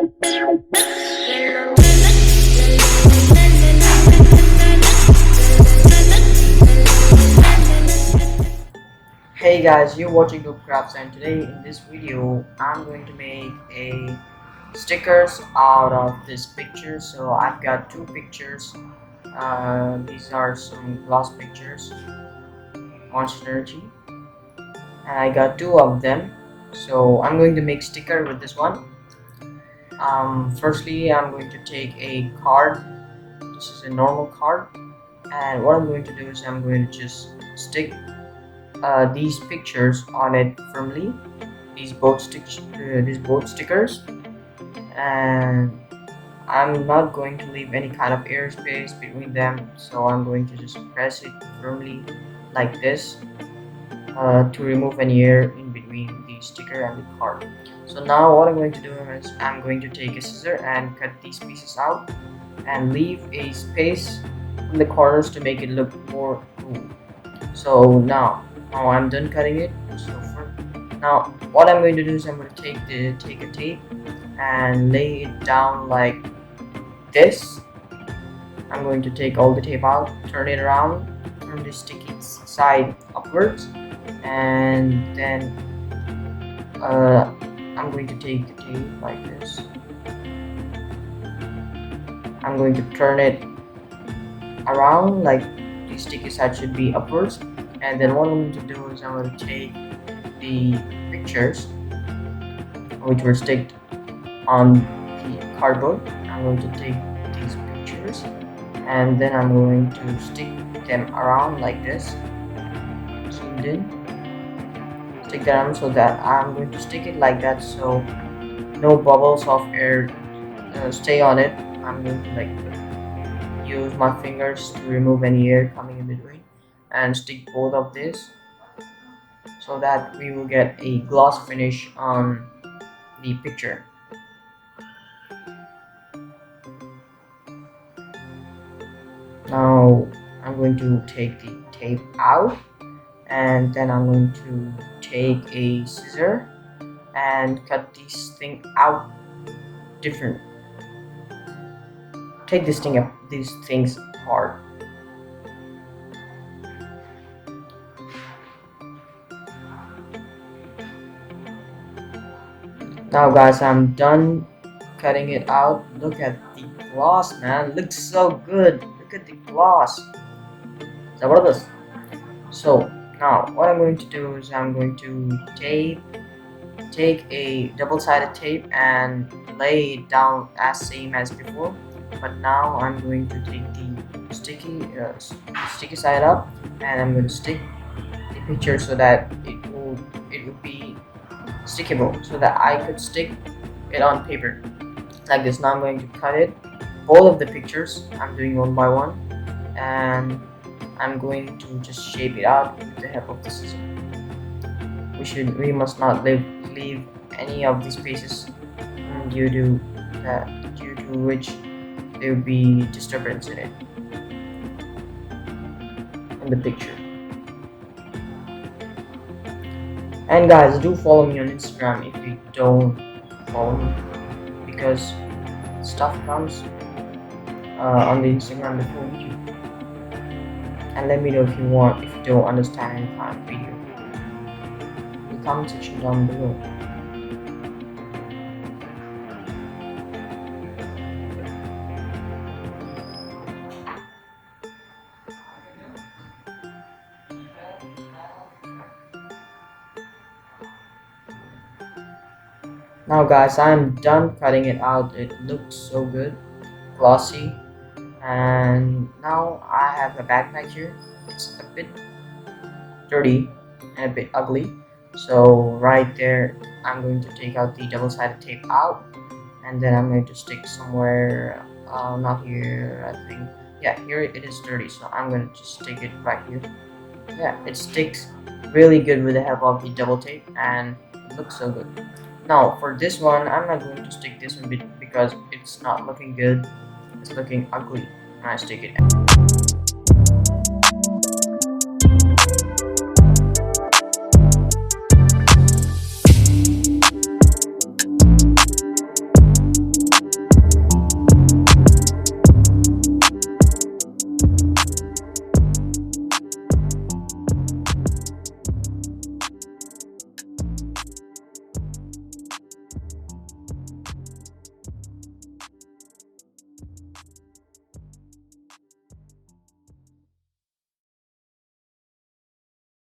Hey guys, you're watching Noob Crafts, and today in this video I'm going to make a stickers out of this picture. So I've got two pictures. These are some gloss pictures, Monster Energy, and I got two of them. So I'm going to make sticker with this one. Firstly, I'm going to take a card. This is a normal card, and what I'm going to do is I'm going to just stick these pictures on it firmly, these both stickers, and I'm not going to leave any kind of airspace between them, so I'm going to just press it firmly like this to remove any air in between the sticker and the card. So now what I'm going to do is I'm going to take a scissor and cut these pieces out and leave a space in the corners to make it look more cool. So now I'm done cutting it. Now what I'm going to do is I'm going to take a tape and lay it down like this. I'm going to take all the tape out, turn it around, turn the sticky side upwards, and then I'm going to take the tape like this. I'm going to turn it around like the sticky side should be upwards, and then what I'm going to do is I'm going to take the pictures which were sticked on the cardboard. I'm going to take these pictures and then I'm going to stick them around like this, zoomed in, stick them around, so that I'm going to stick it like that so no bubbles of air stay on it. I'm going to use my fingers to remove any air coming in between and stick both of this so that we will get a gloss finish on the picture. Now I'm going to take the tape out, and then I'm going to take a scissor and cut this thing out different. Take these things apart. Now guys, I'm done cutting it out. Look at the gloss, man. Looks so good. Look at the gloss. Zabardast. So now what I'm going to do is I'm going to take a double-sided tape and lay it down as same as before, but now I'm going to take the sticky side up and I'm going to stick the picture so that it would be stickable, so that I could stick it on paper like this. Now I'm going to cut it, both of the pictures. I'm doing one by one, and I'm going to just shape it out with the help of the scissors. We must not leave any of these spaces due to which there will be disturbance in it, in the picture. And guys, do follow me on Instagram if you don't follow me, because stuff comes on the Instagram before YouTube. And let me know if you don't understand any kind of video in the comment section down below. Now guys, I'm done cutting it out. It looks so good, glossy. And now I have a backpack here. It's a bit dirty and a bit ugly, so right there I'm going to take out the double-sided tape out, and then I'm going to stick somewhere, not here, I think. Yeah, here it is dirty, so I'm going to just stick it right here. Yeah, it sticks really good with the help of the double tape, and it looks so good. Now for this one, I'm not going to stick this one because it's not looking good. It's looking ugly when I stick it.